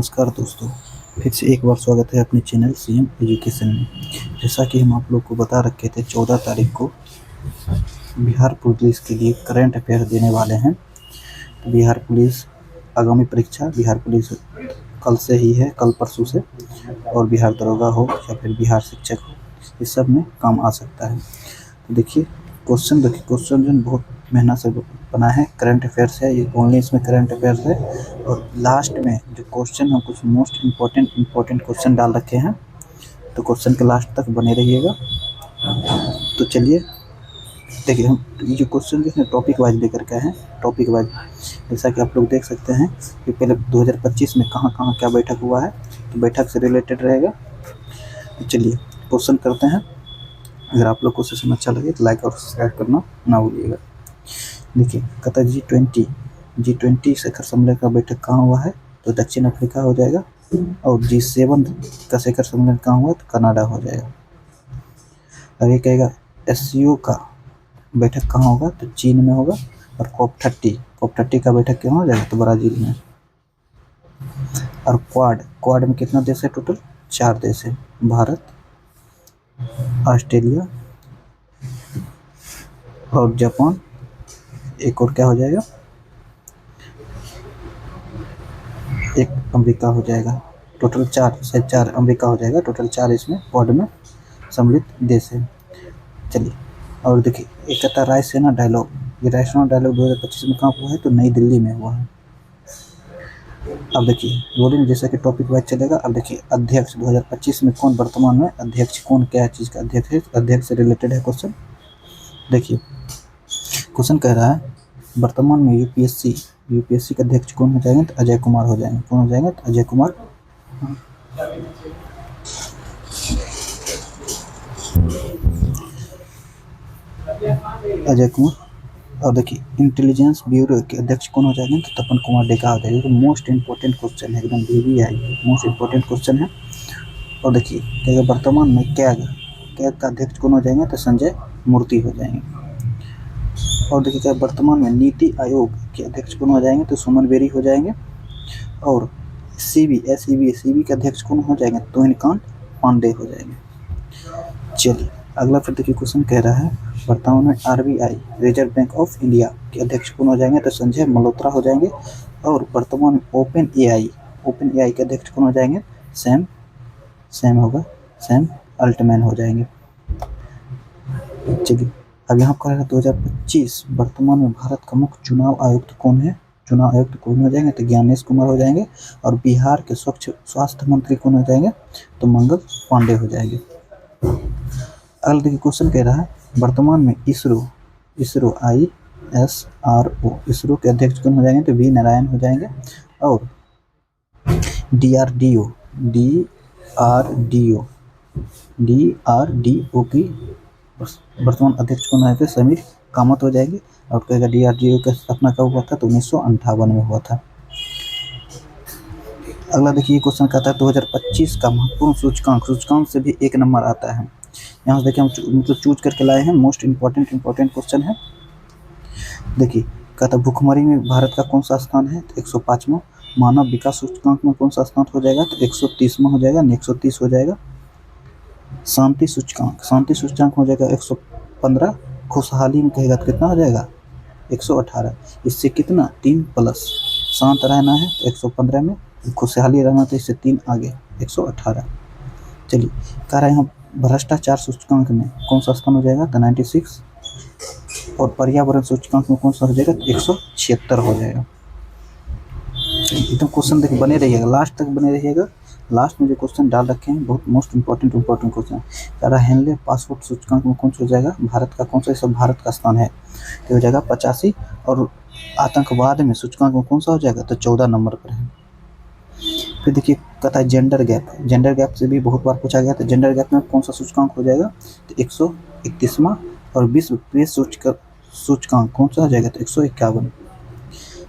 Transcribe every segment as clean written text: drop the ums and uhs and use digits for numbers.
नमस्कार दोस्तों, फिर से एक बार स्वागत है अपने चैनल सीएम एजुकेशन में। जैसा कि हम आप लोग को बता रखे थे 14 तारीख को बिहार पुलिस के लिए करंट अफेयर देने वाले हैं। तो बिहार पुलिस आगामी परीक्षा बिहार पुलिस कल से ही है, कल परसों से, और बिहार दरोगा हो या फिर बिहार शिक्षक हो, इस सब में काम आ सकता है। तो देखिए क्वेश्चन जो बहुत मेहनत से बना है, करंट अफेयर्स है, ये ओनली इसमें करंट अफेयर्स है। और लास्ट में जो क्वेश्चन हम कुछ मोस्ट इम्पोर्टेंट क्वेश्चन डाल रखे हैं, तो क्वेश्चन के लास्ट तक बने रहिएगा। तो चलिए देखिए, हम ये जो क्वेश्चन जिसमें टॉपिक वाइज लेकर के हैं, टॉपिक वाइज जैसा कि आप लोग देख सकते हैं कि पहले 2025 में कहाँ कहाँ क्या बैठक हुआ है, तो बैठक से रिलेटेड रहेगा। तो चलिए क्वेश्चन करते हैं। अगर आप लोग को सेशन अच्छा लगे तो लाइक और सब्सक्राइब करना ना भूलिएगा। देखिए कहता है G20 शिखर सम्मेलन का बैठक कहाँ हुआ है, तो दक्षिण अफ्रीका हो जाएगा। और G7 का शिखर सम्मेलन कहाँ हुआ, तो कनाडा हो जाएगा। और ये कहेगा SCO का बैठक कहाँ होगा, तो चीन में होगा। और COP30 का बैठक कहाँ हो जाएगा, तो ब्राज़ील में। और क्वाड में कितना देश है, टोटल 4 देश है, भारत, ऑस्ट्रेलिया और जापान। एक और क्या हो जाएगा, एक अमेरिका हो जाएगा। टोटल 4 अमेरिका हो जाएगा। टोटल 4 इसमें क्वाड में सम्मिलित देश है। चलिए और देखिए, एक कहता है रायसेना डायलॉग। ये रायसेना डायलॉग 2025 में कहाँ हुआ है, तो नई दिल्ली में हुआ है। अब देखिए रोलिंग जैसा कि टॉपिक वाइज चलेगा। अब देखिए अध्यक्ष 2025 में कौन वर्तमान में अध्यक्ष, कौन क्या चीज़ का अध्यक्ष है, अध्यक्ष से रिलेटेड है क्वेश्चन। देखिए क्वेश्चन कह रहा है वर्तमान में यूपीएससी के अध्यक्ष कौन हो जाएंगे, तो अजय कुमार हो जाएंगे। कौन हो जाएंगे, तो अजय कुमार। और देखिए इंटेलिजेंस ब्यूरो के अध्यक्ष कौन हो जाएंगे, तो तपन कुमार डेका हो जाएंगे। तो मोस्ट इंपॉर्टेंट क्वेश्चन है, एकदम VVI मोस्ट इंपॉर्टेंट क्वेश्चन है। और देखिए कहेगा वर्तमान में कैग का अध्यक्ष कौन हो जाएंगे, तो संजय मूर्ति हो जाएंगे। और देखिए क्या वर्तमान में नीति आयोग के अध्यक्ष कौन हो जाएंगे, तो सुमन बेरी हो जाएंगे। और सीबी के अध्यक्ष कौन हो जाएंगे, तो तुहिनकांत पांडे हो जाएंगे। चलिए अगला फिर देखिए क्वेश्चन कह रहा है वर्तमान में RBI reserve bank of India के अध्यक्ष कौन हो जाएंगे, तो संजय मल्होत्रा हो जाएंगे। और वर्तमान में ओपन AI के अध्यक्ष कौन हो जाएंगे, सैम अल्टमैन हो जाएंगे। चलिए अब यहाँ पर 2025 वर्तमान में भारत का मुख्य चुनाव आयुक्त कौन हो जाएंगे, तो ज्ञानेश कुमार हो जाएंगे। और बिहार के स्वच्छ स्वास्थ्य मंत्री कौन हो जाएंगे, तो मंगल पांडे हो जाएंगे। अगला देखिए क्वेश्चन कह रहा है वर्तमान में इसरो ISRO के अध्यक्ष कौन हो जाएंगे, तो V नारायण हो जाएंगे। और DRDO की वर्तमान अध्यक्ष कौन है, समीर कामत हो जाएंगे। और कहेगा DRDO का स्थापना कब हुआ था, तो 1958 में हुआ था। अगला देखिए क्वेश्चन कहता है 2025 का महत्वपूर्ण सूचकांक से भी 1 नंबर आता है। यहाँ से देखिए हम मतलब चूज करके लाए हैं, मोस्ट इम्पोर्टेंट क्वेश्चन है। देखिए कहता है भुखमरी में भारत का कौन सा स्थान है, तो 105वां। मानव विकास सूचकांक में कौन सा स्थान हो जाएगा, तो 130वां हो जाएगा, 130 हो जाएगा। शांति सूचकांक हो जाएगा 115। खुशहाली में कहेगा तो कितना हो जाएगा, 118। इससे कितना 3+, शांत रहना है तो 115 में, खुशहाली रहना तो इससे 3 आगे 118। चलिए कह रहे हैं हम भ्रष्टाचार सूचकांक में कौन सा स्थान हो जाएगा, तो 96। और पर्यावरण सूचकांक में कौन सा हो जाएगा, तो 176 हो जाएगा। एकदम क्वेश्चन देखिए बने रहिएगा, लास्ट तक बने रहिएगा। लास्ट में जो क्वेश्चन डाल रखे हैं बहुत मोस्ट इम्पोर्टेंट क्वेश्चन है। कह रहा है हेनले पासपोर्ट सूचकांक में कौन सा हो जाएगा, भारत का कौन सा, सब भारत का स्थान है, तो हो जाएगा 85। और आतंकवाद में सूचकांक में कौन सा हो जाएगा, तो 14 नंबर पर है। फिर देखिए कहता है जेंडर गैप से भी बहुत बार पूछा गया, तो जेंडर गैप में कौन सा सूचकांक हो जाएगा, तो 131वां। और विश्व प्रेस सूचकांक कौन सा हो जाएगा, तो 151।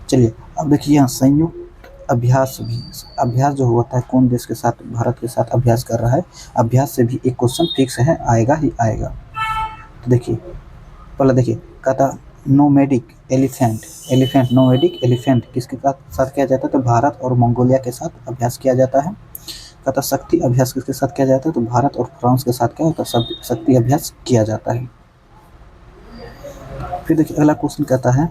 चलिए अब देखिए यहाँ संयुक्त अभ्यास जो होता है, कौन देश के साथ, भारत के साथ अभ्यास कर रहा है, अभ्यास से भी एक क्वेश्चन फिक्स है, आएगा ही आएगा। तो देखिए पहले देखिए कहता nomadic elephant, elephant nomadic elephant किसके साथ किया जाता है? तो भारत और मंगोलिया के साथ अभ्यास किया जाता है। कहता शक्ति अभ्यास किसके साथ किया जाता है? तो भारत और फ्रांस के साथ क्या होता है? शक्ति अभ्यास किया जाता है। फिर देखिए अगला क्वेश्चन कहता है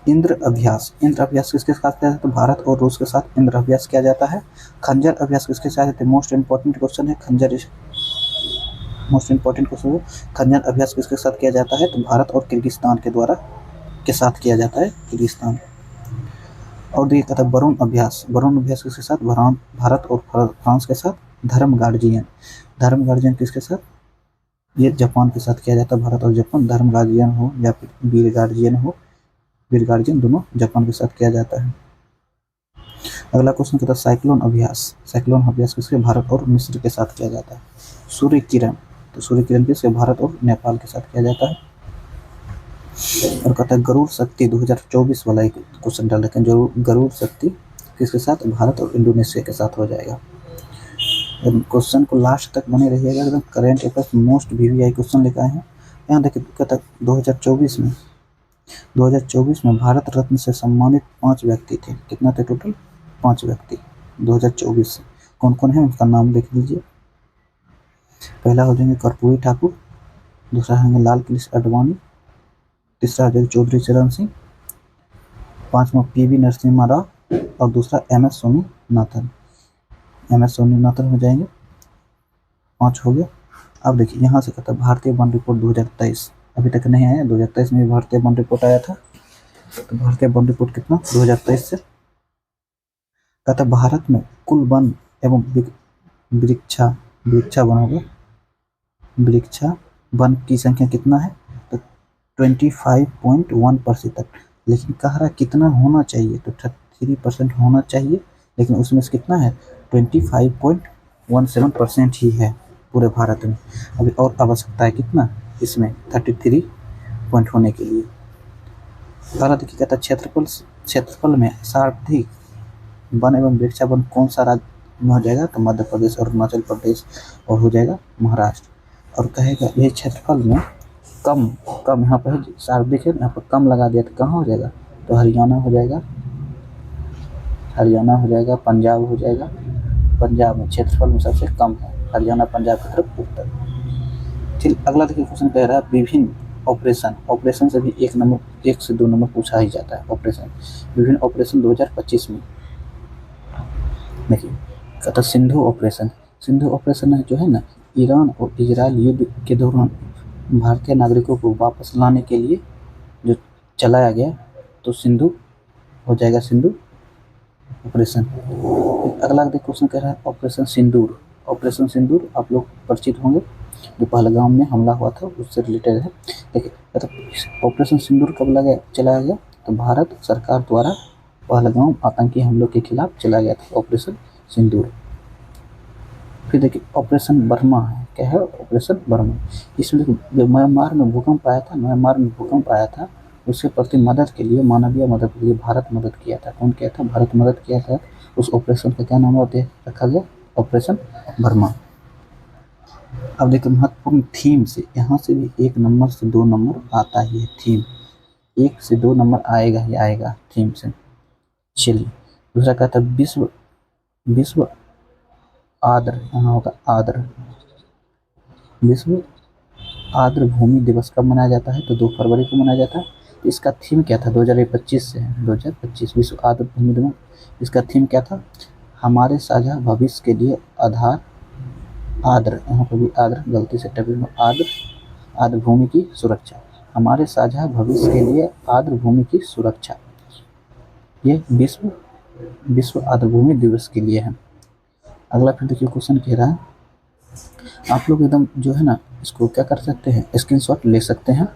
इंद्र अभ्यास, इंद्र अभ्यास किसके साथ किया जाता है? तो भारत और रूस के साथ इंद्र अभ्यास किया जाता है। खंजर अभ्यास किसके साथ होता है? मोस्ट इंपॉर्टेंट क्वेश्चन है, खंजर मोस्ट इंपॉर्टेंट क्वेश्चन है। खंजर अभ्यास किसके साथ किया जाता है? तो भारत और किर्गिस्तान के द्वारा के साथ किया जाता है, किर्गिस्तान। और देखिए कहता है वरुण अभ्यास, वरुण अभ्यास किसके साथ? भारत और फ्रांस के साथ। धर्म गार्जियन, धर्म गार्जियन किसके साथ? ये जापान के साथ किया जाता है, भारत और जापान। धर्म गार्जियन हो या फिर वीर गार्जियन हो, वीर गार्जियन दोनों जापान के साथ किया जाता है। अगला क्वेश्चन कहता है साइक्लोन अभ्यास, साइक्लोन अभ्यास किसके? भारत और मिस्र के साथ किया जाता है। सूर्य किरण, तो सूर्य किरण किसके? भारत और नेपाल के साथ किया जाता है। और कहता है गरुड़ शक्ति 2024 वाला एक क्वेश्चन डाल रखे हैं, जो गरुड़ शक्ति किसके साथ? भारत और इंडोनेशिया के साथ हो जाएगा। क्वेश्चन को लास्ट तक बने रहिएगा, एकदम current affairs most VVI question लेकर आए हैं। यहाँ देखिए कहता है 2024 में भारत रत्न से सम्मानित 5 व्यक्ति थे। कितना थे टोटल? 5 व्यक्ति 2024 से। कौन कौन है उनका नाम देख लीजिए। पहला हो जाएंगे कर्पूरी ठाकुर, दूसरा होंगे लाल कृष्ण आडवाणी, तीसरा हो जाएगा चौधरी चरण सिंह, पांचवा पीवी नरसिम्हा राव और दूसरा M S Swaminathan, M S Swaminathan हो जाएंगे। 5 हो गया। अब देखिए यहाँ से कहता है भारतीय वन रिपोर्ट 2023 अभी तक नहीं आया, 2023 में भी भारतीय वन रिपोर्ट आया था। तो भारतीय वन रिपोर्ट कितना 2023 से? कहता है भारत में कुल वन एवं वृक्षा वन होगा, वृक्षा वन की संख्या कितना है? तो 25.1%। लेकिन कह रहा कितना होना चाहिए? तो 33% होना चाहिए, लेकिन उसमें से कितना है? 25.17% ही है पूरे भारत में। अभी और आवश्यकता है कितना इसमें? 33 पॉइंट होने के लिए। भारत की कहता क्षेत्रफल में सर्वाधिक वन एवं वृक्षा वन कौन सा राज्य में हो जाएगा? तो मध्य प्रदेश और अरुणाचल प्रदेश और हो जाएगा महाराष्ट्र। और कहेगा ये क्षेत्रफल में कम यहाँ पर सर्वाधिक है, यहाँ पर कम लगा दिया तो कहाँ हो जाएगा? तो हरियाणा हो जाएगा, हरियाणा हो जाएगा, पंजाब हो जाएगा। पंजाब में क्षेत्रफल में सबसे कम है, हरियाणा पंजाब की तरफ उत्तर। ठीक, अगला देखिए क्वेश्चन कह रहा है विभिन्न ऑपरेशन से भी 1 से 2 नंबर पूछा ही जाता है। ऑपरेशन, विभिन्न ऑपरेशन 2025 में देखिए कहता सिंधु ऑपरेशन, सिंधु ऑपरेशन जो है ना, ईरान और इजराइल युद्ध के दौरान भारतीय नागरिकों को वापस लाने के लिए जो चलाया गया, तो सिंधु हो जाएगा, सिंधु ऑपरेशन। अगला क्वेश्चन कह रहा है ऑपरेशन सिंदूर, ऑपरेशन सिंदूर आप लोग परिचित होंगे, जो पहलगाम में हमला हुआ था उससे रिलेटेड है। देखिए तो ऑपरेशन सिंदूर कब चलाया गया? तो भारत सरकार द्वारा पहलगाम आतंकी हमलों के खिलाफ चलाया गया था ऑपरेशन सिंदूर। फिर देखिए ऑपरेशन बर्मा है, क्या है? Operation Burma. इसमें जो म्यांमार में भूकंप आया था, उसके प्रति मदद के लिए, मानवीय मदद के लिए भारत मदद किया था। कौन किया था? भारत मदद किया था। उस ऑपरेशन का क्या नाम रखा गया? Operation Burma. अब देखिए महत्वपूर्ण थीम से, यहाँ से भी 1 नंबर से 2 नंबर आता ही है। थीम 1 से 2 नंबर आएगा ही आएगा थीम से। चलिए दूसरा कहता है विश्व आर्द्र, यहाँ होगा आर्द्र, विश्व आर्द्र भूमि दिवस कब मनाया जाता है? तो 2 फरवरी को मनाया जाता है। इसका थीम क्या था? 2025 से है, 2025 विश्व आर्द्र भूमि दिवस। इसका थीम क्या था? हमारे साझा भविष्य के लिए आधार आर्द्र, यहाँ पर भी आर्द्र गलती से टपी, आर्द्र भूमि की सुरक्षा, हमारे साझा भविष्य के लिए आर्द्र भूमि की सुरक्षा, ये विश्व आर्द्र भूमि दिवस के लिए है। अगला फिर देखिए क्वेश्चन कह रहा है, आप लोग एकदम जो है ना इसको क्या कर सकते हैं, स्क्रीनशॉट ले सकते हैं।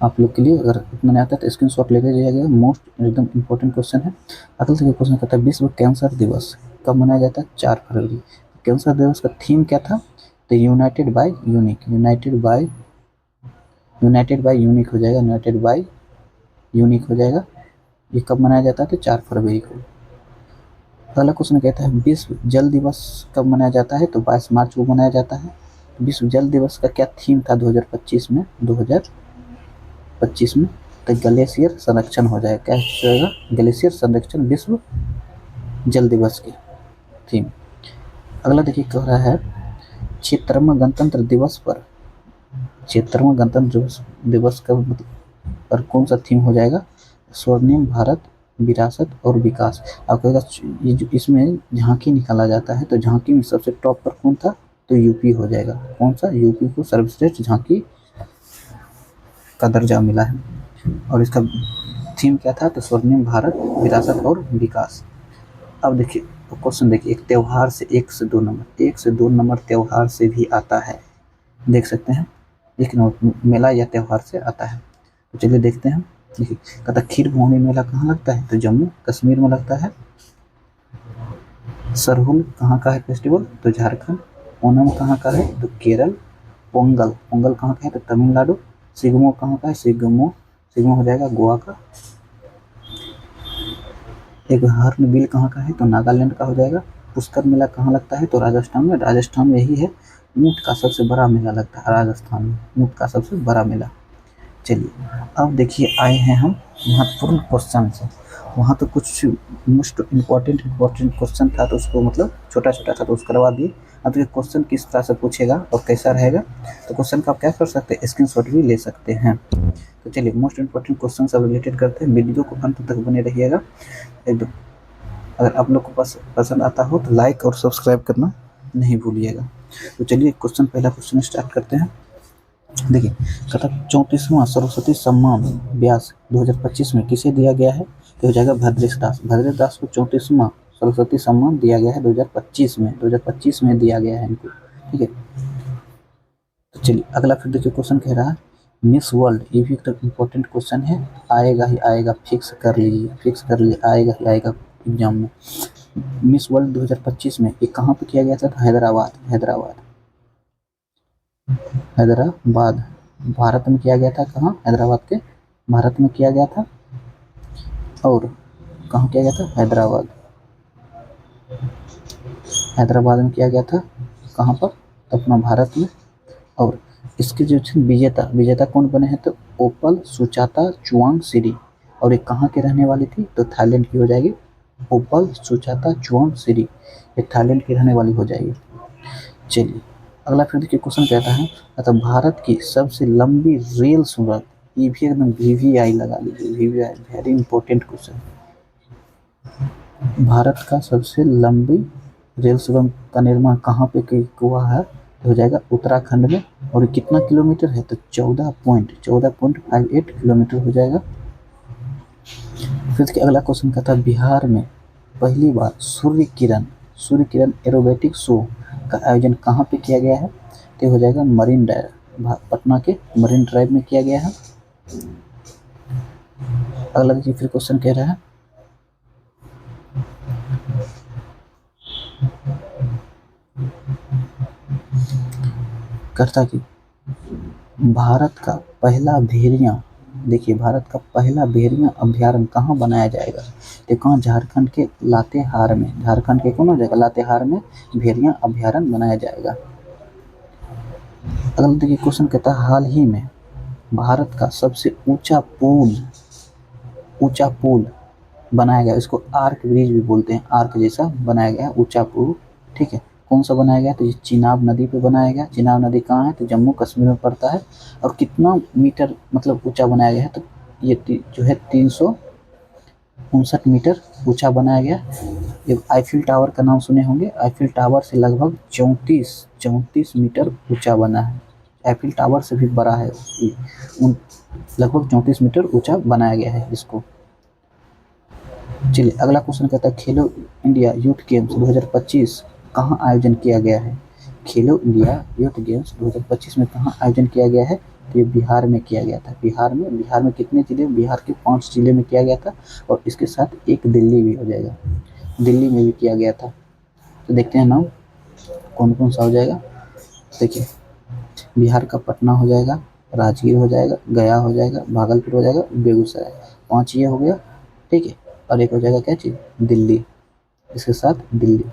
आप लोग के लिए अगर इतना नहीं आता है तो स्क्रीनशॉट लेके जाइएगा, मोस्ट एकदम इंपॉर्टेंट क्वेश्चन है। अगला देखिए क्वेश्चन कहता है विश्व कैंसर दिवस कब मनाया जाता है? 4 फरवरी। कैंसर दिवस का थीम क्या था? तो united by unique, united by unique हो जाएगा, यूनाइटेड बाय यूनिक हो जाएगा। ये कब मनाया जाता है? तो 4 फरवरी को। अगला क्वेश्चन कहता है विश्व जल दिवस कब मनाया जाता है? तो 22 मार्च को मनाया जाता है। विश्व जल दिवस का क्या थीम था 2025 में? 2025 2025 में, तो ग्लेशियर संरक्षण हो जाएगा। क्या हो जाएगा? ग्लेशियर संरक्षण विश्व जल दिवस की थीम। अगला देखिए कह रहा है 76वां गणतंत्र दिवस पर, 76वां गणतंत्र दिवस का पर कौन सा थीम हो जाएगा? स्वर्णिम भारत, विरासत और विकास। आप कहेगा ये जो इसमें झांकी निकाला जाता है, तो झांकी में सबसे टॉप पर कौन था? तो यूपी हो जाएगा। कौन सा? यूपी को सर्वश्रेष्ठ झांकी का दर्जा मिला है। और इसका थीम क्या था? तो स्वर्णिम भारत, विरासत और विकास। अब देखिए क्वेश्चन देखिए, एक त्यौहार से 1 से 2 नंबर, 1 से 2 नंबर त्यौहार से भी आता है, देख सकते हैं, एक मेला या त्यौहार से आता है। तो चलिए देखते हैं। देखिए कहता खीर भवानी मेला कहाँ लगता है? तो जम्मू कश्मीर में लगता है। सरहुल कहाँ का है फेस्टिवल? तो झारखंड। ओणम कहाँ का है? तो केरल। पोंगल, पोंगल कहाँ का है? तो तमिलनाडु। सिगमो कहाँ का है? सिगमो, सिगमो हो जाएगा गोवा का। एक हॉर्नबिल कहाँ का है? तो नागालैंड का हो जाएगा। पुष्कर मेला कहाँ लगता है? तो राजस्थान में। राजस्थान में यही है, ऊँट का सबसे बड़ा मेला लगता है राजस्थान में, ऊँट का सबसे बड़ा मेला। चलिए अब देखिए आए हैं हम महत्वपूर्ण क्वेश्चन से। वहाँ तो कुछ मोस्ट इम्पॉर्टेंट क्वेश्चन था, तो उसको मतलब छोटा छोटा था तो उसको करवा दिए। अब देखिए क्वेश्चन किस तरह से पूछेगा और कैसा रहेगा, तो क्वेश्चन का आप क्या कर सकते हैं? स्क्रीनशॉट भी ले सकते हैं। तो चलिए मोस्ट इम्पॉर्टेंट क्वेश्चन सब रिलेटेड करते हैं। वीडियो को अंत तक बने रहिएगा एकदम। अगर आप लोग को पसंद आता हो तो लाइक और सब्सक्राइब करना नहीं भूलिएगा। तो चलिए क्वेश्चन, पहला क्वेश्चन स्टार्ट करते हैं। देखिए कहता 34वां सरस्वती सम्मान व्यास 2025 में किसे दिया गया है? तो हो जाएगा भद्रेश दास। भद्रेश दास को 34वां सरस्वती सम्मान दिया गया है 2025 में, 2025 में दिया गया है इनको। ठीक है, तो चलिए अगला फिर देखिए क्वेश्चन कह रहा है मिस वर्ल्ड, ये भी एक इम्पोर्टेंट क्वेश्चन है, आएगा ही आएगा, फिक्स कर लीजिए, फिक्स कर लीजिए, आएगा ही आएगा एग्जाम में। मिस वर्ल्ड 2025 में ये कहाँ पे किया गया था? हैदराबाद, हैदराबाद, हैदराबाद भारत में किया गया था। कहाँ? हैदराबाद के भारत में किया गया था। और कहाँ किया गया था? हैदराबाद, हैदराबाद में किया गया था। कहाँ पर? अपना भारत में। और इसके जो विजेता, विजेता कौन बने हैं? तो ओपल सुचाता चुआंगसिरी। और ये कहाँ के रहने वाली थी? तो थाईलैंड की हो जाएगी। ओपल सुचाता चुआंगसिरी ये थाईलैंड की रहने वाली हो जाएगी। चलिए अगला फिर देखिए क्वेश्चन कहता है मतलब भारत की सबसे लंबी रेल सुरंग, ये भी एकदम VVI लगा लीजिए, VVI very important question. Bharat का सबसे लंबी रेल सुरंग का निर्माण कहाँ पे हुआ है? तो हो जाएगा उत्तराखंड में। और कितना किलोमीटर है? तो 14.58 किलोमीटर हो जाएगा। फिर अगला क्वेश्चन कहता है बिहार में पहली बार सूर्य किरण एरोबेटिक शो का आयोजन कहाँ पे किया गया है? तो हो जाएगा मरीन ड्राइव, पटना के मरीन ड्राइव में किया गया है। अगला देखिए फिर क्वेश्चन कह रहा है करता कि भारत का पहला भेड़िया, देखिए भारत का पहला भेड़िया अभ्यारण्य कहाँ बनाया जाएगा? तो कहाँ? झारखंड के लातेहार में, झारखंड के कौन हो जाएगा? लातेहार में भेड़िया अभ्यारण्य बनाया जाएगा। अगला देखिए क्वेश्चन कहता है हाल ही में भारत का सबसे ऊंचा पुल बनाया गया, इसको आर्क ब्रिज भी बोलते हैं, आर्क जैसा बनाया गया ऊंचा पुल। ठीक है, कौन सा बनाया गया? तो ये चिनाब नदी पे बनाया गया। चिनाब नदी कहाँ है? तो जम्मू कश्मीर में पड़ता है। और कितना मीटर मतलब ऊंचा बनाया गया है? तो ये जो है 359 मीटर ऊंचा बनाया गया। ये आईफिल टावर का नाम सुने होंगे, आईफिल टावर से लगभग 34 मीटर ऊंचा बना है। आईफिल टावर से भी बड़ा है, लगभग 34 मीटर ऊंचा बनाया गया है इसको। चलिए अगला क्वेश्चन कहता है खेलो इंडिया यूथ गेम्स 2025 कहाँ आयोजन किया गया है? खेलो इंडिया यूथ गेम्स 2025 में कहाँ आयोजन किया गया है? तो ये बिहार में किया गया था। बिहार में कितने जिले? बिहार के 5 जिले में किया गया था। और इसके साथ एक दिल्ली भी हो जाएगा, दिल्ली में भी किया गया था। तो देखते हैं नाम कौन कौन सा हो जाएगा। देखिए बिहार का पटना हो जाएगा, राजगीर हो जाएगा, गया हो जाएगा, भागलपुर हो जाएगा, बेगूसराय, 5 ये हो गया। ठीक है, और एक हो जाएगा क्या चीज़? दिल्ली, इसके साथ दिल्ली।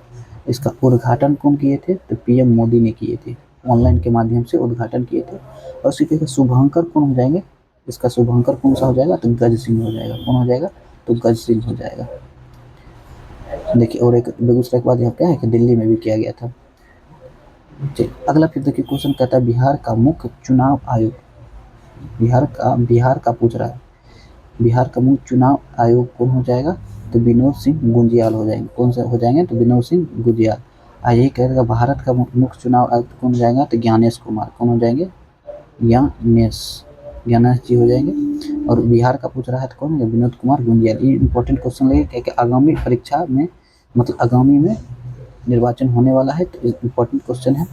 इसका उद्घाटन कौन किए थे? तो PM मोदी ने किए थे, ऑनलाइन के माध्यम से उद्घाटन किए थे। और उसी के शुभांकर कौन हो जाएंगे? इसका शुभांकर कौन सा हो जाएगा, तो गज सिंह हो जाएगा। कौन हो जाएगा, तो गज सिंह हो जाएगा। देखिए और एक बेगूसराय के बाद यहाँ क्या है कि दिल्ली में भी किया गया था। चलिए अगला फिर देखिए क्वेश्चन कहता है बिहार का मुख्य चुनाव आयोग, बिहार का पूछ रहा है, बिहार का मुख्य चुनाव आयोग कौन हो जाएगा, तो विनोद सिंह गुंजियाल हो जाएंगे। कौन से हो जाएंगे, तो विनोद सिंह गुंजियाल। यही कहेगा भारत का मुख्य चुनाव आयुक्त कौन हो जाएगा, तो ज्ञानेश कुमार। कौन हो जाएंगे, ज्ञानेश जी हो जाएंगे। और बिहार का पूछ रहा है तो कौन है, विनोद कुमार गुंजियाल। ये इंपॉर्टेंट क्वेश्चन लगे कि आगामी परीक्षा में, मतलब आगामी में निर्वाचन होने वाला है, तो इम्पोर्टेंट क्वेश्चन है।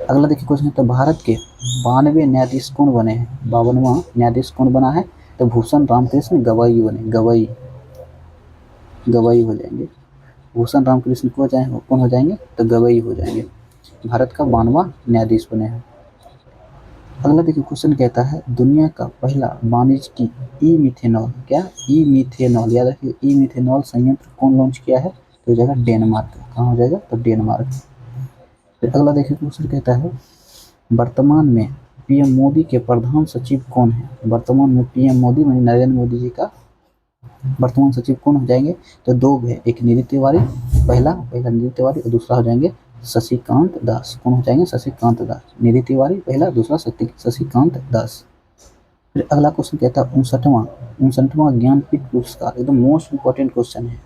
अगला देखिए क्वेश्चन है, तो भारत के 92 न्यायाधीश कौन बने हैं, 52वां न्यायाधीश कौन बना है, तो भूषण रामकृष्ण गवई बने। गवई हो जाएंगे। भूषण रामकृष्ण कौन हो जाएंगे, तो गवई हो जाएंगे। भारत का 92वां न्यायाधीश बने हैं। अगला देखिए क्वेश्चन कहता है दुनिया का पहला वाणिज्यिक ई मिथेनॉल, क्या ई मिथेनॉल, याद रखिए ई मिथेनॉल संयंत्र कौन लॉन्च किया है, तो हो जाएगा डेनमार्क। कहाँ हो जाएगा, तो डेनमार्क। फिर अगला देखिए क्वेश्चन कहता है वर्तमान में पीएम मोदी के प्रधान सचिव कौन है। वर्तमान में पीएम मोदी यानी नरेंद्र मोदी जी का वर्तमान सचिव कौन हो जाएंगे, तो दो है, एक निधि तिवारी, पहला निधि तिवारी और दूसरा हो जाएंगे शशिकांत दास। कौन हो जाएंगे, शशिकांत दास। निधि तिवारी पहला, दूसरा शशिकांत दास। फिर अगला क्वेश्चन कहता है 59वां ज्ञानपीठ पुरस्कार, एकदम मोस्ट इंपॉर्टेंट क्वेश्चन है।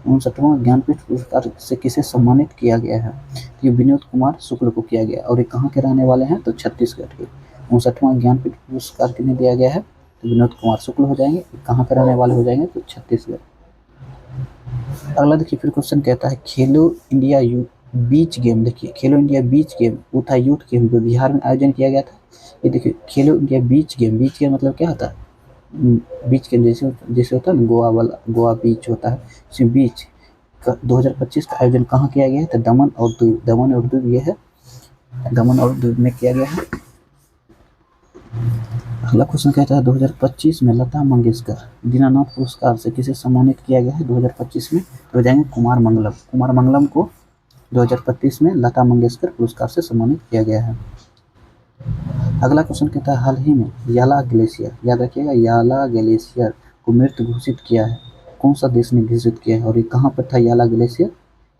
59वां ज्ञानपीठ पुरस्कार से किसे सम्मानित किया गया है, तो ये विनोद कुमार शुक्ल को किया गया। और ये कहाँ के रहने वाले हैं, तो छत्तीसगढ़ के। 59वां ज्ञानपीठ पुरस्कार किन्हें दिया गया है, तो विनोद कुमार शुक्ल हो जाएंगे। कहाँ के रहने वाले हो जाएंगे, तो छत्तीसगढ़। अगला देखिए फिर क्वेश्चन कहता है खेलो इंडिया बीच गेम, देखिए खेलो इंडिया बीच गेम तथा यूथ गेम जो बिहार में आयोजन किया गया था। ये देखिए खेलो इंडिया बीच गेम मतलब क्या होता है, बीच गेम जैसे होता है ना गोवा बीच होता है, इसमें बीच 2025 का आयोजन कहाँ किया गया है, तो दमन और दीव ये है, दमन और दीव में किया गया है। अगला क्वेश्चन कहता है 2025 में लता मंगेशकर दीनानाथ पुरस्कार से किसे सम्मानित किया गया है 2025 में, तो हो जाएंगे कुमार मंगलम को 2025 में लता मंगेशकर पुरस्कार से सम्मानित किया गया है। अगला क्वेश्चन कहता है हाल ही में याला ग्लेशियर, याद रखिएगा याला ग्लेशियर को मृत घोषित किया है, कौन सा देश ने घोषित किया है, और ये कहाँ पर था याला ग्लेशियर,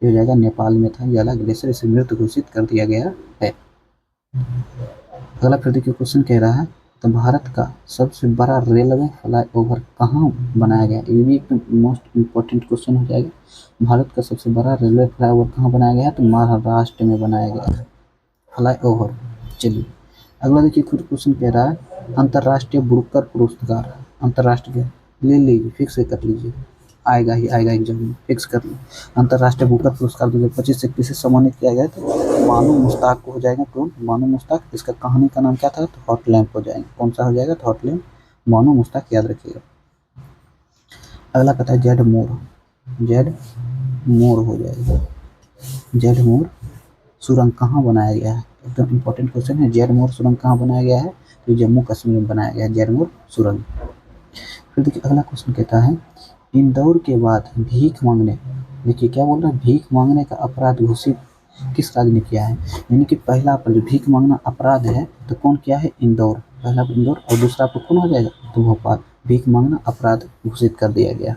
ये हो जाएगा नेपाल में था याला ग्लेशियर, इसे मृत घोषित कर दिया गया है। अगला फिर देखिए क्वेश्चन कह रहा है तो भारत का सबसे बड़ा रेलवे फ्लाईओवर कहाँ बनाया गया, ये भी एक मोस्ट इम्पोर्टेंट क्वेश्चन हो जाएगा। भारत का सबसे बड़ा रेलवे फ्लाईओवर कहाँ बनाया गया है, तो महाराष्ट्र में बनाया गया है फ्लाईओवर। चलिए अगला देखिए खुद क्वेश्चन कह रहा है अंतर्राष्ट्रीय बुकर पुरस्कार, अंतर्राष्ट्रीय ले लीजिए, फिक्स कर लीजिए, आएगा एग्जाम में, फिक्स कर लो। अंतर्राष्ट्रीय बुकर पुरस्कार 2025 से किसे सम्मानित किया गया, तो मानू मुश्ताक को हो जाएगा। कौन, मानू मुश्ताक। इसका कहानी का नाम क्या था, तो हॉट लैम्प हो जाएगा। कौन सा हो जाएगा, तो हॉट लैम्प, मानू मुश्ताक, याद रखिएगा। अगला कहता है जेड मोर हो जाएगा। जेड मोर सुरंग कहाँ बनाया गया है, एकदम इंपॉर्टेंट क्वेश्चन है। जेड मोर सुरंग कहाँ बनाया गया है, तो जम्मू कश्मीर में बनाया गया है जेड मोर सुरंग। फिर देखिए अगला क्वेश्चन कहता है इंदौर के बाद भीख मांगने, देखिए क्या बोल रहा है, भीख मांगने का अपराध घोषित किस राज्य ने किया है, यानी कि पहला पर जो भीख मांगना अपराध है तो कौन किया है, इंदौर, पहला इंदौर, और दूसरा पर कौन हो जाएगा, तो भोपाल। भीख मांगना अपराध घोषित कर दिया गया।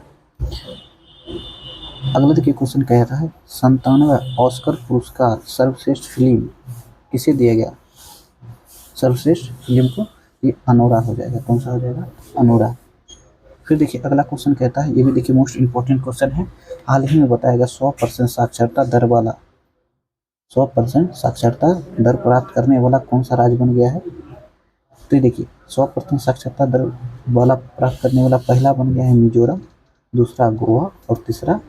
अगला देखिए क्वेश्चन कह रहा है 97वां ऑस्कर पुरस्कार सर्वश्रेष्ठ फिल्म किसे दिया गया, सर्वश्रेष्ठ फिल्म को ये अनोरा हो जाएगा। कौन सा हो जाएगा, अनोरा। फिर देखिए अगला क्वेश्चन कहता है, ये भी देखिए मोस्ट इंपॉर्टेंट क्वेश्चन है, हाल ही में बताया गया 100% साक्षरता दर वाला, 100% साक्षरता दर प्राप्त करने वाला कौन सा राज्य बन गया है, तो ये देखिए 100% साक्षरता दर वाला प्राप्त करने वाला पहला बन गया है मिजोरम, दूसरा गोवा और तीसरा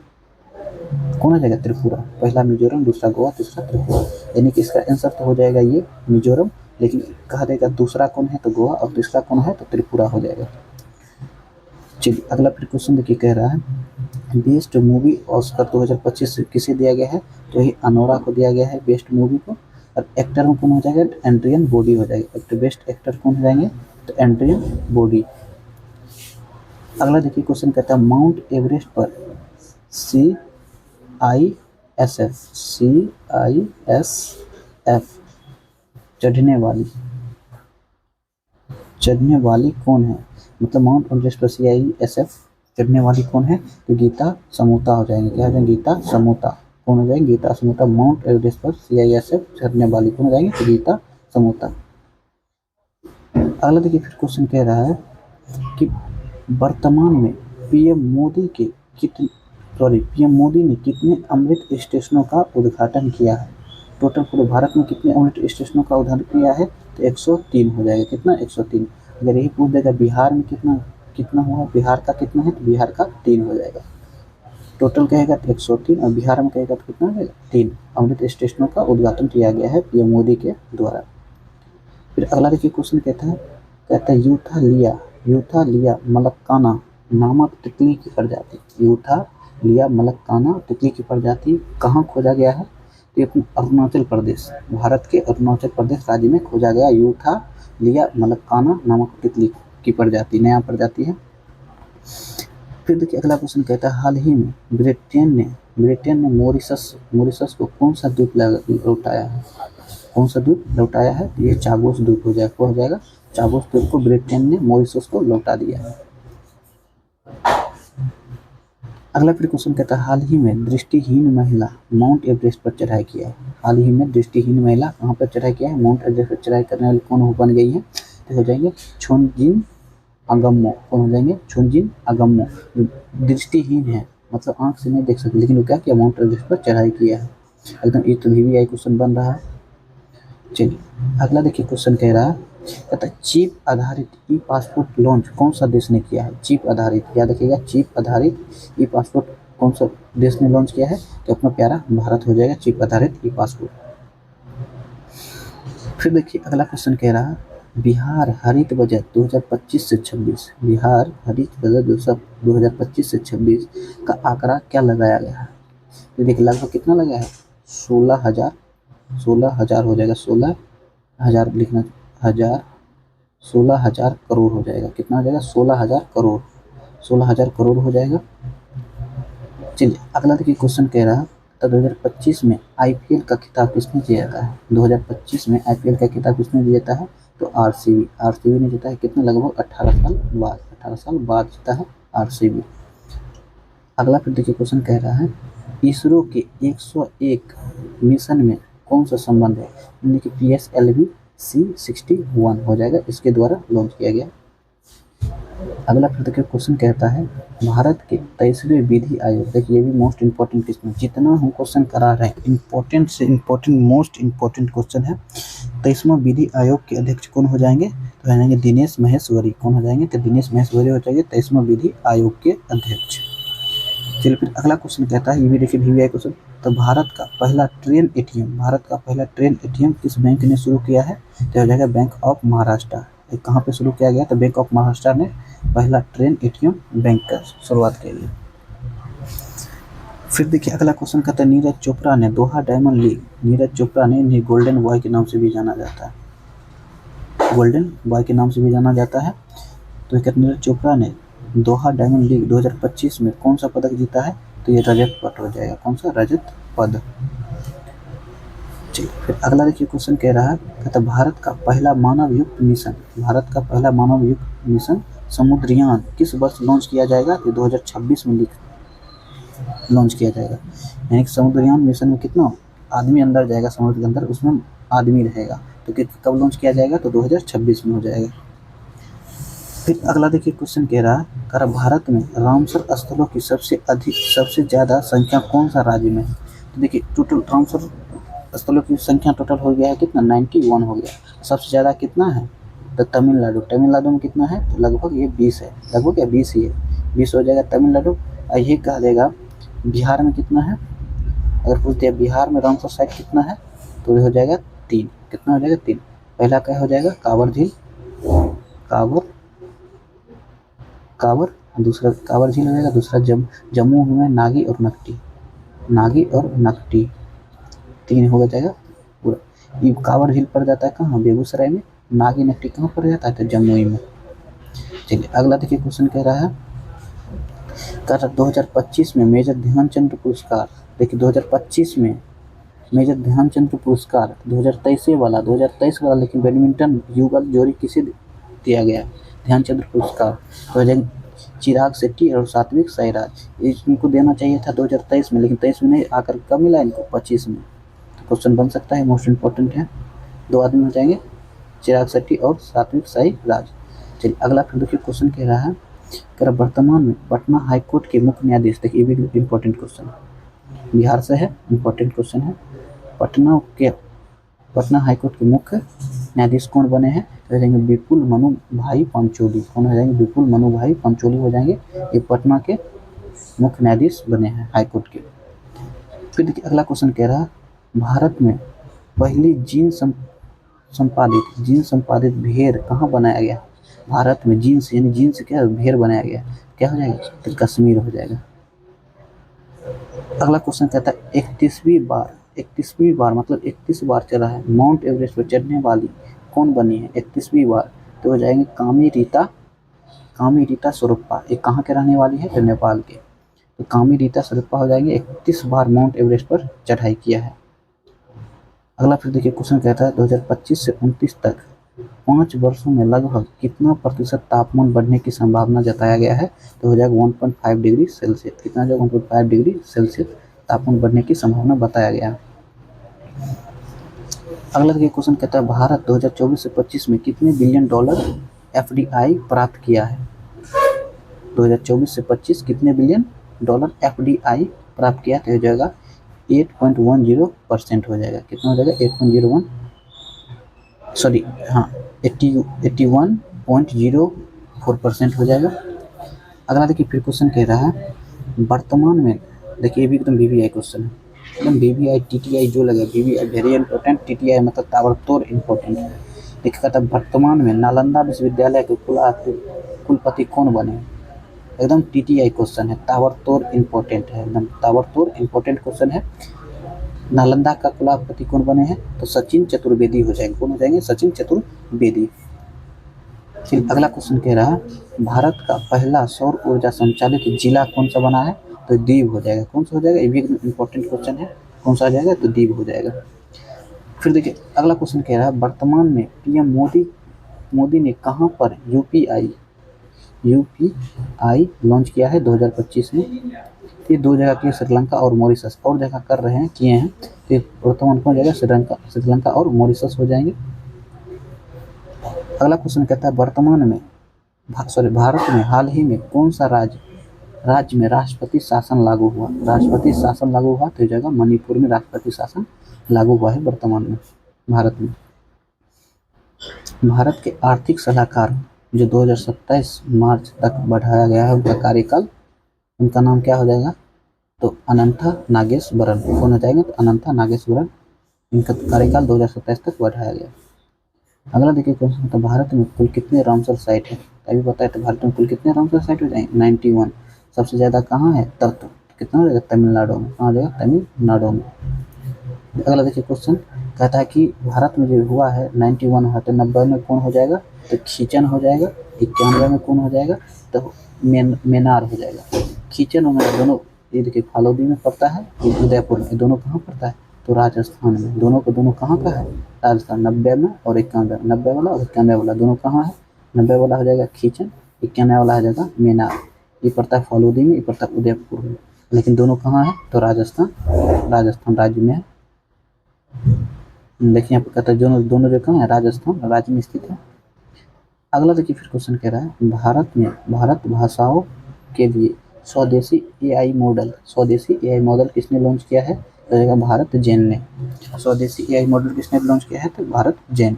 कौन हो जाएगा, त्रिपुरा। पहला मिजोरम, दूसरा गोवा, तीसरा त्रिपुरा, यानी कि इसका आंसर तो हो जाएगा ये मिजोरम, लेकिन कहा देगा दूसरा कौन है, तो गोवा, और तीसरा कौन है, तो त्रिपुरा हो जाएगा। चलिए अगला फिर क्वेश्चन देखिए कह रहा है बेस्ट मूवी ऑस्कर 2025 किसे दिया गया है, तो यही अनोरा को दिया गया है बेस्ट मूवी को। और एक्टर में कौन हो जाएगा, एंड्रियन बॉडी हो जाएगा। तो बेस्ट एक्टर कौन हो जाएंगे, तो एंड्रियन बॉडी। अगला देखिए क्वेश्चन कहता है माउंट एवरेस्ट पर CISF चढ़ने चढ़ने वाली कौन है, मतलब माउंट एवरेस्ट पर CISF चढ़ने वाली कौन है, तो गीता समोता हो जाएंगे। क्या हो जाएंगे, गीता समोता। कौन हो जाएंगे, गीता समोता। माउंट एवरेस्ट पर CISF चढ़ने वाली कौन हो जाएंगे, तो गीता समोता। अगला देखिए फिर क्वेश्चन कह रहा है कि वर्तमान में पीएम मोदी ने कितने अमृत स्टेशनों का उद्घाटन किया है। टोटल पूरे भारत में कितने अमृत स्टेशनों का उद्घाटन किया है, तो 103 हो जाएगा। कितना, 103। अगर यही पूछ देगा बिहार में कितना कितना हुआ, बिहार का कितना है, तो बिहार का 3 हो जाएगा। टोटल कहेगा तो 103 और बिहार में कहेगा तो कितना हो जाएगा, 3 अमृत स्टेशनों का उद्घाटन किया गया है पीएम मोदी के द्वारा। फिर अगला देखिए क्वेश्चन कहता है यूथालिया मलक्काना नामक तितली की प्रजाति, यूथालिया मलक्काना तितली की प्रजाति कहाँ खोजा गया है, तो ये अरुणाचल प्रदेश, भारत के अरुणाचल प्रदेश राज्य में खोजा गया यूथालिया मलक्काना नामक तितली की प्रजाति, नया प्रजाति है। फिर देखिए अगला क्वेश्चन कहता है हाल ही में ब्रिटेन ने मॉरिशस को कौन सा द्वीप लौटाया है, कौन सा द्वीप लौटाया है, ये चागोस द्वीप हो जाएगा। क्या हो जाएगा, चागोस द्वीप को ब्रिटेन ने मॉरिशस को लौटा दिया है। अगला फिर क्वेश्चन कहता है हाल ही में दृष्टिहीन महिला माउंट एवरेस्ट पर चढ़ाई किया है। हाल ही में दृष्टिहीन महिला कहाँ पर चढ़ाई किया है, माउंट एवरेस्ट पर चढ़ाई करने वाली कौन बन गई है, तो हो जाएंगे छोनजिन अगम्मो। कौन हो जाएंगे, छोनजिन अगम्मो। दृष्टिहीन है, मतलब आंख से नहीं देख सकते, लेकिन वो क्या किया, माउंट एवरेस्ट पर चढ़ाई किया है। एकदम ये तो VVI क्वेश्चन बन रहा है। चलिए अगला देखिए क्वेश्चन कह रहा है, कहता है चिप आधारित ई पासपोर्ट लॉन्च कौन सा देश ने किया है। चिप आधारित, याद रखिएगा, चिप आधारित ई पासपोर्ट कौन सा देश ने लॉन्च किया है, तो अपना प्यारा भारत हो जाएगा चिप आधारित ई पासपोर्ट। फिर देखिए अगला क्वेश्चन कह रहा है बिहार हरित बजट 2025 से 26, बिहार हरित बजट 2025 से 26 का आंकड़ा क्या लगाया गया है, तो देखिए लगभग कितना लगा है, 16,000 हो जाएगा, 16,000 लिखना, 16,000 करोड़ हो जाएगा। कितना हो जाएगा, 16,000 करोड़, 16,000 करोड़ हो जाएगा। चलिए अगला देखिए क्वेश्चन कह रहा है 2025 में IPL का खिताब किसने जीता है, 2025 में IPL का खिताब किसने जीता है, तो RCB ने जीता है। कितना, लगभग 18 साल बाद जीता है RCB। अगला फिर देखिए क्वेश्चन कह रहा है इसरो के 101 मिशन में कौन सा संबंध है, यानी कि PSLV C61 हो जाएगा, इसके द्वारा लॉन्च किया गया। अगला फिर देखिए क्वेश्चन कहता है भारत के 23वें विधि आयोग, देखिए ये भी मोस्ट इंपॉर्टेंट क्वेश्चन, जितना हम क्वेश्चन करा रहे हैं इंपॉर्टेंट से इंपॉर्टेंट मोस्ट इंपॉर्टेंट क्वेश्चन है। 23वां विधि आयोग के अध्यक्ष कौन हो जाएंगे, तो हो जाएंगे दिनेश महेश्वरी। कौन हो जाएंगे, तो दिनेश महेश्वरी हो जाएंगे 23वां विधि आयोग के अध्यक्ष। चलिए फिर अगला क्वेश्चन कहता है, ये भी देखिए VVI क्वेश्चन, तो भारत का पहला ट्रेन ATM किस बैंक ने शुरू किया है, तो हो जाएगा बैंक ऑफ महाराष्ट्र। कहाँ पे शुरू किया गया, तो बैंक ऑफ महाराष्ट्र ने पहला ट्रेन ATM बैंक का शुरुआत की है। फिर देखिए अगला क्वेश्चन कहता है नीरज चोपड़ा ने दोहा डायमंड लीग, नीरज चोपड़ा ने इन्हें गोल्डन बॉय के नाम से भी जाना जाता है, गोल्डन बॉय के नाम से भी जाना जाता है। तो नीरज चोपड़ा ने दोहा डायमंड लीग 2025 में कौन सा पदक जीता है, तो ये रजत पद हो जाएगा। कौन सा, रजत पद। चलिए फिर अगला देखिए क्वेश्चन कह रहा है, कहता भारत का पहला मानव युक्त मिशन समुद्रयान किस वर्ष लॉन्च किया जाएगा, तो 2026 में लॉन्च किया जाएगा। यानी कि समुद्रयान मिशन में कितना आदमी अंदर जाएगा समुद्र के अंदर, उसमें आदमी रहेगा, तो कब लॉन्च किया जाएगा, तो 2026 में हो जाएगा। फिर अगला देखिए क्वेश्चन कह रहा है भारत में रामसर स्थलों की सबसे ज़्यादा संख्या कौन सा राज्य में है, तो देखिए टोटल रामसर स्थलों की संख्या टोटल हो गया है कितना, 91 हो गया। सबसे ज़्यादा कितना है, तो तमिलनाडु में कितना है, तो लगभग ये 20 है, लगभग या 20 ही है, 20 हो जाएगा तमिलनाडु। ये कह देगा बिहार में कितना है, अगर पूछ दिया बिहार में रामसर साइट कितना है, तो ये हो जाएगा 3। कितना हो जाएगा, 3। पहला क्या हो जाएगा, कांवर झील, दूसरा कांवर झील हो जाएगा, दूसरा जम्मू में नागी और नकटी, 3 हो जाएगा पूरा। ये कांवर झील पड़ जाता है कहाँ, बेगूसराय में। नागी नकटी कहाँ पड़ जाता है, तो जमुई में। चलिए अगला देखिए क्वेश्चन कह रहा है 2025 में मेजर ध्यानचंद पुरस्कार, देखिए 2025 में मेजर ध्यानचंद पुरस्कार 2023 वाला, लेकिन बैडमिंटन युगल जोड़ी दिया गया। ध्यानचंद्र पुरस्कार तो हो जाएंगे चिराग शेट्टी और सात्विक साईराज। इनको देना चाहिए था 2023 में, लेकिन 23 में नहीं, आकर कब मिला इनको 25 में। तो क्वेश्चन बन सकता है, मोस्ट इंपॉर्टेंट है। 2 आदमी हो जाएंगे, चिराग शेट्टी और सात्विक साईराज। चलिए अगला फिर देखिए क्वेश्चन कह रहा है वर्तमान में पटना हाईकोर्ट के मुख्य न्यायाधीश, देखिए ये भी इंपॉर्टेंट क्वेश्चन है, बिहार से है, इंपॉर्टेंट क्वेश्चन है। पटना हाईकोर्ट के मुख्य न्यायाधीश कौन बने हैं? तो हो जाएंगे विपुल मनु भाई पंचोली। कौन हो जाएंगे? विपुल मनु भाई पंचोली हो जाएंगे, ये पटना के मुख्य न्यायाधीश बने हैं हाईकोर्ट के। फिर देखिए अगला क्वेश्चन कह रहा है भारत में पहली जीन संपादित भेड़ कहाँ बनाया गया? भारत में जीन्स यानी जीन्स क्या भेड़ बनाया गया, क्या हो जाएगा? तो कश्मीर हो जाएगा। अगला क्वेश्चन कहता है 31वीं बार मतलब 31 बार चला है माउंट एवरेस्ट पर चढ़ने वाली कौन बनी है 31वीं बार? तो हो जाएंगे कामी रीता शेरुप्पा। ये कहाँ के रहने वाली है? तो नेपाल के। तो कामी रीता शेरुप्पा हो जाएंगे 31 बार माउंट एवरेस्ट पर चढ़ाई किया है। अगला फिर देखिए क्वेश्चन कहता है 2025 से 29 तक 5 वर्षों में लगभग कितना प्रतिशत तापमान बढ़ने की संभावना जताया गया है? तो हो जाएगा 1.5 डिग्री सेल्सियस। कितना हो जाएगा? 1.5 डिग्री सेल्सियस तापमान बढ़ने की संभावना बताया गया है। अगला देखिए क्वेश्चन कहता है भारत 2024 से 25 में कितने बिलियन डॉलर FDI प्राप्त किया है? 2024 से 25 कितने बिलियन डॉलर FDI प्राप्त किया? तो हो जाएगा 8.10% हो जाएगा। कितना हो जाएगा? 81.04% हो जाएगा। अगला देखिए फिर क्वेश्चन कह रहा है वर्तमान में, देखिए ये भी एकदम VVI क्वेश्चन है, एकदम VVI TTI जो लगे, VVI वेरी इंपॉर्टेंट, TTI मतलब ताबड़तोड़ इंपॉर्टेंट है। देखिए कहता है वर्तमान में नालंदा विश्वविद्यालय के कुलपति कौन बने? एकदम TTI क्वेश्चन है, ताबड़तोड़ इंपॉर्टेंट है, एकदम ताबड़तोड़ इंपॉर्टेंट क्वेश्चन है। नालंदा का कुलपति कौन बने हैं? तो सचिन चतुर्वेदी हो जाएंगे। कौन हो जाएंगे? सचिन चतुर्वेदी। फिर अगला क्वेश्चन कह रहा है भारत का पहला सौर ऊर्जा संचालित जिला कौन सा बना है? तो दीव हो जाएगा। कौन सा हो जाएगा? ये भी एकदम इंपॉर्टेंट क्वेश्चन है, कौन सा हो जाएगा? तो दीव हो जाएगा। फिर देखिए अगला क्वेश्चन कह रहा है वर्तमान में PM मोदी ने कहाँ पर UPI लॉन्च किया है 2025 में? ये 2 जगह की, श्रीलंका और मॉरिशस, और जगह कर रहे हैं, किए हैं। तो वर्तमान कौन जाएगा? श्रीलंका और मॉरिशस हो जाएंगे। अगला क्वेश्चन कहता है वर्तमान में भारत में हाल ही में कौन सा राज्य में राष्ट्रपति शासन लागू हुआ? राष्ट्रपति शासन लागू हुआ तो हो जाएगा मणिपुर में राष्ट्रपति शासन लागू हुआ है वर्तमान में भारत में। भारत के आर्थिक सलाहकार जो 2027 मार्च तक बढ़ाया गया है, उनका कार्यकाल, उनका नाम क्या हो जाएगा? तो अनंता नागेश्वरन। कौन हो जाएंगे? तो अनंता नागेश्वरन। इनका कार्यकाल 2027 तक बढ़ाया गया। अगला देखिए क्वेश्चन, तो भारत में कुल कितने रामसर साइट है? अभी बताया, तो भारत में कुल कितने रामसर साइट हो जाएंगे? 91। सबसे ज़्यादा कहाँ है? तत्व। कितना हो जाएगा? तमिलनाडु में। कहाँ हो जाएगा? तमिलनाडु में। अगला देखिए क्वेश्चन कहता है कि भारत में जो हुआ है 91 हुआ, तो 90 में कौन हो जाएगा? तो खींचन हो जाएगा। 91 में कौन हो जाएगा? तो मेनार हो जाएगा। खींचन और मेनार दोनों, ये देखिए फालोदी में पड़ता है, उदयपुर में, दोनों कहाँ पड़ता है? तो राजस्थान में। दोनों कहाँ का है? राजस्थान। 90 में और 91, 90 वाला और 91 वाला दोनों कहाँ है? 90 वाला हो जाएगा खींचन, 91 वाला हो जाएगा मेनार। ये पड़ता है फालोदी में, ये पड़ता है उदयपुर में, लेकिन दोनों कहाँ है? तो राजस्थान राज्य में है। देखिए यहाँ पे कहता है दोनों जो कहाँ है? राजस्थान राज्य में स्थित है। अगला देखिए फिर क्वेश्चन कह रहा है भारत भाषाओं के लिए स्वदेशी AI मॉडल किसने लॉन्च किया है? तो जाएगा भारत जैन ने। स्वदेशी AI मॉडल किसने लॉन्च किया है? तो भारत जैन।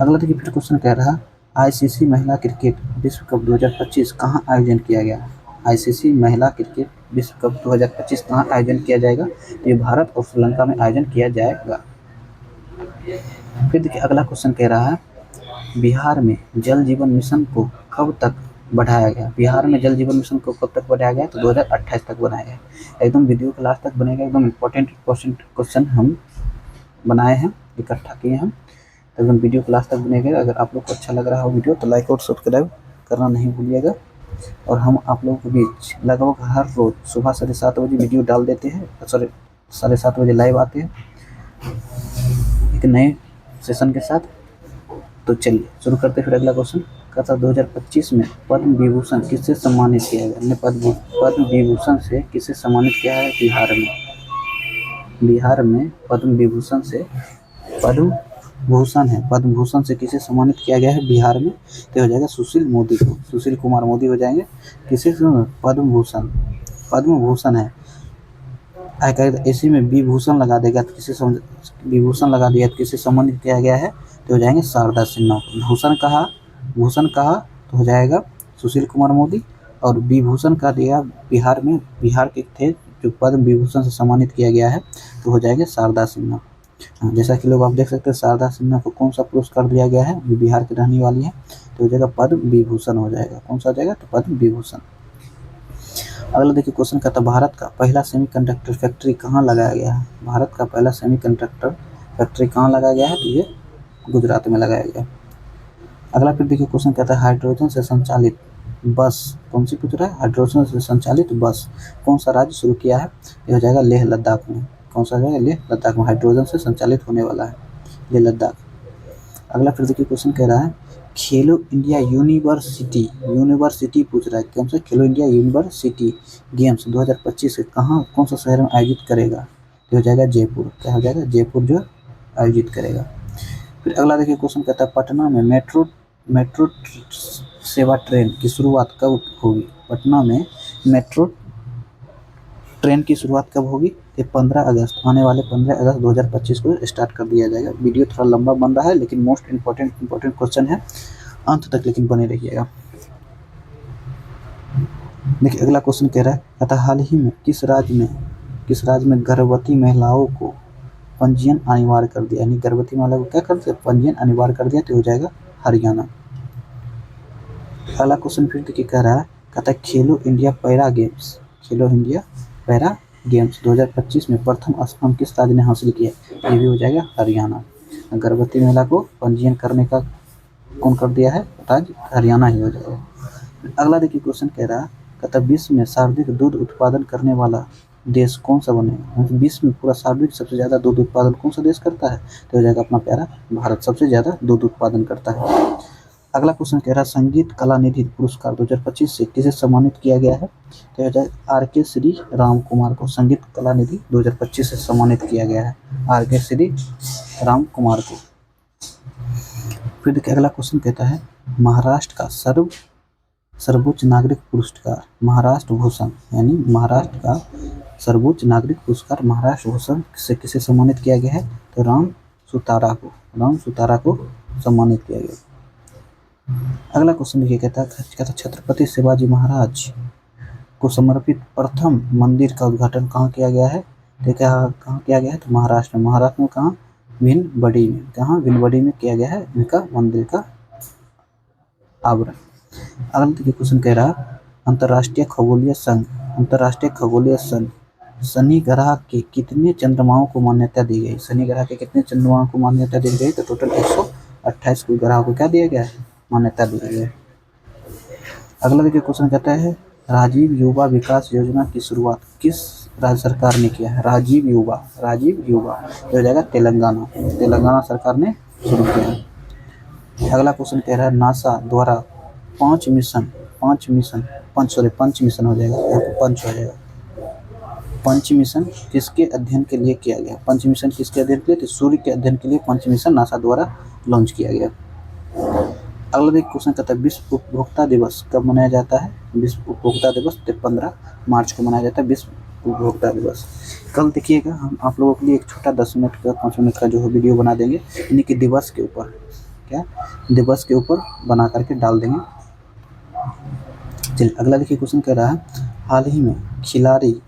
अगला देखिए फिर क्वेश्चन कह रहा है ICC महिला क्रिकेट विश्व कप 2025 कहाँ आयोजन किया गया? ICC महिला क्रिकेट विश्व कप 2025 कहाँ आयोजन किया जाएगा? तो ये भारत और श्रीलंका में आयोजन किया जाएगा। फिर देखिए अगला क्वेश्चन कह रहा है बिहार में जल जीवन मिशन को कब तक बढ़ाया गया? बिहार में जल जीवन मिशन को कब तक बढ़ाया गया? तो 2028 तक बनाया गया। एकदम वीडियो के लास्ट तक बनेगा, एकदम इंपॉर्टेंट क्वेश्चन हम बनाए हैं, इकट्ठा किए हैं, तो एकदम वीडियो के लास्ट तक बनेगा। अगर आप लोग को अच्छा लग रहा हो वीडियो तो लाइक और सब्सक्राइब करना नहीं भूलिएगा। और हम आप लोगों के बीच लगभग हर रोज़ सुबह 7:30 बजे वीडियो डाल देते हैं, 7:30 बजे लाइव आते हैं एक नए सेशन के साथ। तो चलिए शुरू करते फिर अगला क्वेश्चन। कहता 2025 में पद्म विभूषण किससे सम्मानित किया गया? हमने पद्म विभूषण से किसे सम्मानित किया है? बिहार में पद्म विभूषण से पद्म भूषण है, पद्म भूषण से किसे सम्मानित किया गया है बिहार में? तो हो जाएगा सुशील मोदी को, सुशील कुमार मोदी हो जाएंगे। किसे पद्म भूषण है। इसी में विभूषण लगा देगा तो किसे विभूषण लगा दिया तो किसे सम्मानित किया गया है? तो हो जाएंगे शारदा सिन्हा। भूषण कहा तो हो जाएगा सुशील कुमार मोदी, और विभूषण का दिया बिहार के थे जो पद्म विभूषण से सम्मानित किया गया है तो हो जाएगा शारदा सिन्हा। जैसा कि लोग आप देख सकते हैं शारदा सिन्हा को कौन सा पुरस्कार दिया गया है? वो बिहार की रहने वाली है तो हो जाएगा पद्म विभूषण हो जाएगा। कौन सा हो जाएगा? तो पद्म विभूषण। अगला देखिए क्वेश्चन कहता है भारत का पहला सेमीकंडक्टर फैक्ट्री कहाँ लगाया गया है? भारत का पहला सेमीकंडक्टर फैक्ट्री कहाँ लगाया गया है? तो ये गुजरात में लगाया गया। अगला फिर देखिए क्वेश्चन कहता है हाइड्रोजन से संचालित बस कौन सी पूछ रहा है? हाइड्रोजन से संचालित बस कौन सा राज्य शुरू किया है? ये हो जाएगा लेह लद्दाख में। कौन सा जाएगा? लेह लद्दाख में हाइड्रोजन से संचालित होने वाला है लेह लद्दाख। अगला फिर देखिए क्वेश्चन कह रहा है खेलो इंडिया यूनिवर्सिटी पूछ रहा है। कौन सा? खेलो इंडिया यूनिवर्सिटी गेम्स 2025 से कौन सा शहर में आयोजित करेगा? तो हो जाएगा जयपुर। क्या हो जाएगा? जयपुर जो आयोजित करेगा। फिर अगला देखिए क्वेश्चन कहता है पटना में मेट्रो सेवा ट्रेन की शुरुआत कब होगी? पटना में मेट्रो ट्रेन की शुरुआत कब होगी? ये 15 अगस्त, आने वाले 15 अगस्त 2025 को स्टार्ट कर दिया जाएगा। वीडियो थोड़ा लंबा बन रहा है लेकिन मोस्ट इंपॉर्टेंट क्वेश्चन है, अंत तक लेकिन बने रहिएगा। देखिए अगला क्वेश्चन कह रहा है कहता हाल ही में किस राज्य में गर्भवती महिलाओं को पंजीयन अनिवार्य कर दिया? यानी गर्भवती महिला को क्या कर दिया? पंजीयन अनिवार्य कर दिया। तो हो जाएगा हरियाणा। अगला क्वेश्चन फिर देखिए कह रहा है कहता है खेलो इंडिया पैरा गेम्स 2025 में प्रथम स्थान किस राज्य ने हासिल किया? ये भी हो जाएगा हरियाणा। गर्भवती महिला को पंजीयन करने का कौन कर दिया है? राज्य हरियाणा ही हो जाएगा। अगला देखिए क्वेश्चन कह रहा है कहता विश्व में सर्वाधिक दूध उत्पादन करने वाला देश कौन सा बनेगा? विश्व में पूरा सर्वाधिक सबसे ज्यादा दूध उत्पादन कौन सा देश करता है? तो हो जाएगा अपना प्यारा भारत सबसे ज्यादा दूध उत्पादन करता है। अगला क्वेश्चन कह रहा है संगीत कला निधि पुरस्कार 2025 से किसे सम्मानित किया गया है? तो हो जाएगा आर.के. श्री राम कुमार को संगीत कला निधि 2025 से सम्मानित किया गया है आर.के. श्री राम कुमार को। फिर देखिए अगला क्वेश्चन कहता है महाराष्ट्र का सर्वोच्च नागरिक पुरस्कार महाराष्ट्र भूषण, यानी महाराष्ट्र का सर्वोच्च नागरिक पुरस्कार महाराष्ट्र भूषण से किसे सम्मानित किया गया है? तो राम सुतारा को सम्मानित किया गया। अगला क्वेश्चन देखिए कहता है छत्रपति शिवाजी महाराज को समर्पित प्रथम मंदिर का उद्घाटन कहाँ किया गया है? तो कहाँ किया गया है? तो महाराष्ट्र में कहाँ? भिनबड़ी में किया गया है इनका मंदिर का आवरण। अगला देखिए क्वेश्चन कह रहा अंतर्राष्ट्रीय खगोलीय संघ शनि ग्रह के कितने चंद्रमाओं को मान्यता दी गई? शनि ग्रह के कितने चंद्रमाओं को मान्यता दी गई? तो टोटल 128 ग्रहों को क्या दिया गया है? मान्यता दी गई है। अगला देखिए क्वेश्चन कहता है राजीव युवा विकास योजना की शुरुआत किस राज्य सरकार ने किया है? राजीव युवा हो जाएगा तेलंगाना सरकार ने शुरू किया है। अगला क्वेश्चन कह रहा है नासा द्वारा पंच मिशन हो जाएगा, पंच हो जाएगा। पंच मिशन किसके अध्ययन के लिए किया गया? पंच मिशन किसके अध्ययन के लिए? तो सूर्य के अध्ययन के लिए पंच मिशन नासा द्वारा लॉन्च किया गया। अगला देखिए क्वेश्चन कहता है विश्व उपभोक्ता दिवस कब मनाया जाता है? विश्व उपभोक्ता दिवस 15 मार्च को मनाया जाता है विश्व उपभोक्ता दिवस। कल देखिएगा हम आप लोगों के लिए एक छोटा 10 मिनट का 5 मिनट का जो है वीडियो बना देंगे यानी कि दिवस के ऊपर बना करके डाल देंगे। चलिए अगला देखिए क्वेश्चन कह रहा है हाल ही में खिलाड़ी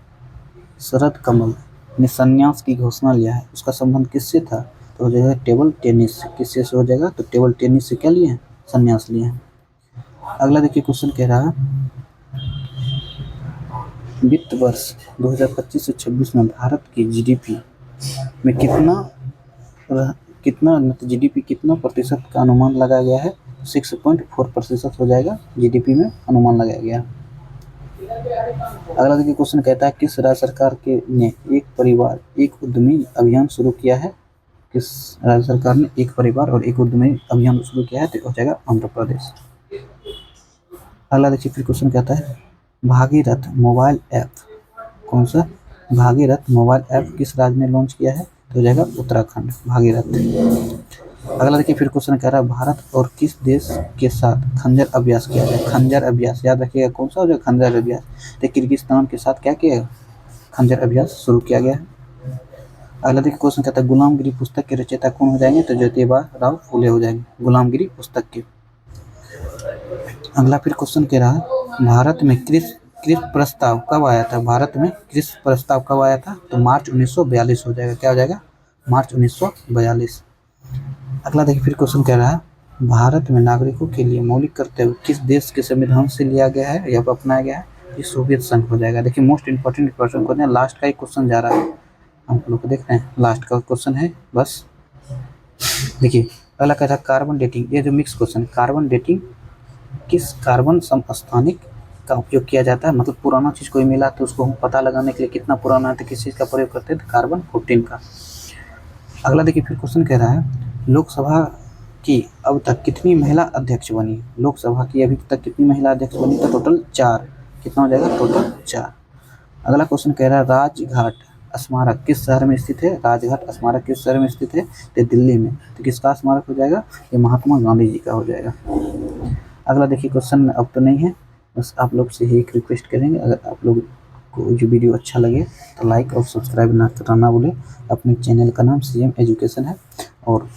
शरद कमल ने संन्यास की घोषणा लिया है, उसका संबंध किससे था? तो हो जाएगा टेबल टेनिस से। किससे हो जाएगा? तो टेबल टेनिस से क्या लिए हैं? संन्यास लिए हैं। अगला देखिए क्वेश्चन कह रहा है वित्त वर्ष 2025 से 26 में भारत की जीडीपी में कितना प्रतिशत का अनुमान लगाया गया है? 6.4% हो जाएगा जीडीपी में अनुमान लगाया गया। अगला देखिए क्वेश्चन कहता है किस राज्य सरकार ने एक परिवार एक उद्यमी अभियान शुरू किया है? किस राज्य सरकार ने एक परिवार और एक उद्यमी अभियान शुरू किया है? तो हो जाएगा आंध्र प्रदेश। अगला देखिए फिर क्वेश्चन कहता है भागीरथ मोबाइल ऐप, कौन सा भागीरथ मोबाइल ऐप किस राज्य ने लॉन्च किया है? तो हो जाएगा उत्तराखंड, भागीरथ। अगला देखिए फिर क्वेश्चन कह रहा है भारत और किस देश के साथ खंजर अभ्यास किया जाए? खंजर अभ्यास याद रखिएगा कौन सा हो जाएगा खंजर अभ्यास। तो किर्गिस्तान के साथ क्या किया है? खंजर अभ्यास शुरू किया गया है। अगला देखिए क्वेश्चन कहता है गुलामगिरी पुस्तक के रचयिता कौन हो जाएंगे? तो ज्योतिबा राव फुले हो जाएंगे गुलामगिरी पुस्तक के। अगला फिर क्वेश्चन कह रहा है भारत में कृषि प्रस्ताव कब आया था? भारत में कृषि प्रस्ताव कब आया था? तो मार्च 1942 हो जाएगा। क्या हो जाएगा? मार्च 1942। अगला देखिए फिर क्वेश्चन कह रहा है भारत में नागरिकों के लिए मौलिक कर्तव्य किस देश के संविधान से लिया गया है या अपनाया गया है? ये सोवियत संघ हो जाएगा। देखिए मोस्ट इंपॉर्टेंट क्वेश्चन को लास्ट का ही क्वेश्चन जा रहा है, हम लोग देख रहे हैं लास्ट का क्वेश्चन है बस। देखिए अगला कहता है कार्बन डेटिंग, ये जो मिक्स क्वेश्चन, कार्बन डेटिंग किस कार्बन समस्थानिक का उपयोग किया जाता है? मतलब पुराना चीज़ कोई मिला तो उसको हम पता लगाने के लिए कितना पुराना है तो किस चीज़ का प्रयोग करते हैं? तो कार्बन 14 का। अगला देखिए फिर क्वेश्चन कह रहा है लोकसभा की अब तक कितनी महिला अध्यक्ष बनी? लोकसभा की अभी तक कितनी महिला अध्यक्ष बनी? तो टोटल 4। कितना हो जाएगा? टोटल 4। अगला क्वेश्चन कह रहा है राजघाट स्मारक किस शहर में स्थित है? राजघाट स्मारक किस शहर में स्थित है? तो दिल्ली में। तो किसका स्मारक हो जाएगा? ये महात्मा गांधी जी का हो जाएगा। अगला देखिए क्वेश्चन अब तो नहीं है, बस आप लोग से ही एक रिक्वेस्ट करेंगे, अगर आप लोग को जो वीडियो अच्छा लगे तो लाइक और सब्सक्राइब ना करना भूलें। अपने चैनल का नाम सीएम एजुकेशन है, और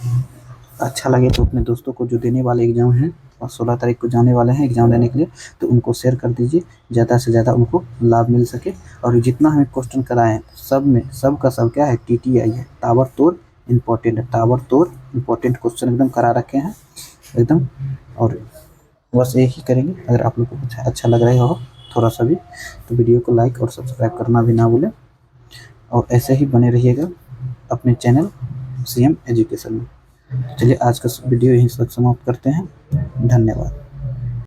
अच्छा लगे तो अपने दोस्तों को जो देने वाले एग्ज़ाम हैं और 16 तारीख को जाने वाले हैं एग्ज़ाम देने के लिए, तो उनको शेयर कर दीजिए, ज़्यादा से ज़्यादा उनको लाभ मिल सके। और जितना हमें क्वेश्चन कराए हैं सब में सब का सब क्या है? TTI है, ताबड़तोड़ इम्पोर्टेंट है, ताबड़तोड़ इम्पोर्टेंट क्वेश्चन एकदम करा रखे हैं एकदम। और बस यही करेंगे। अगर आप लोग को कुछ अच्छा लग रहा हो थोड़ा सा भी तो वीडियो को लाइक और सब्सक्राइब करना भी ना भूलें, और ऐसे ही बने रहिएगा अपने चैनल सीएम एजुकेशन में। चलिए आज का वीडियो यहीं तक समाप्त करते हैं। धन्यवाद।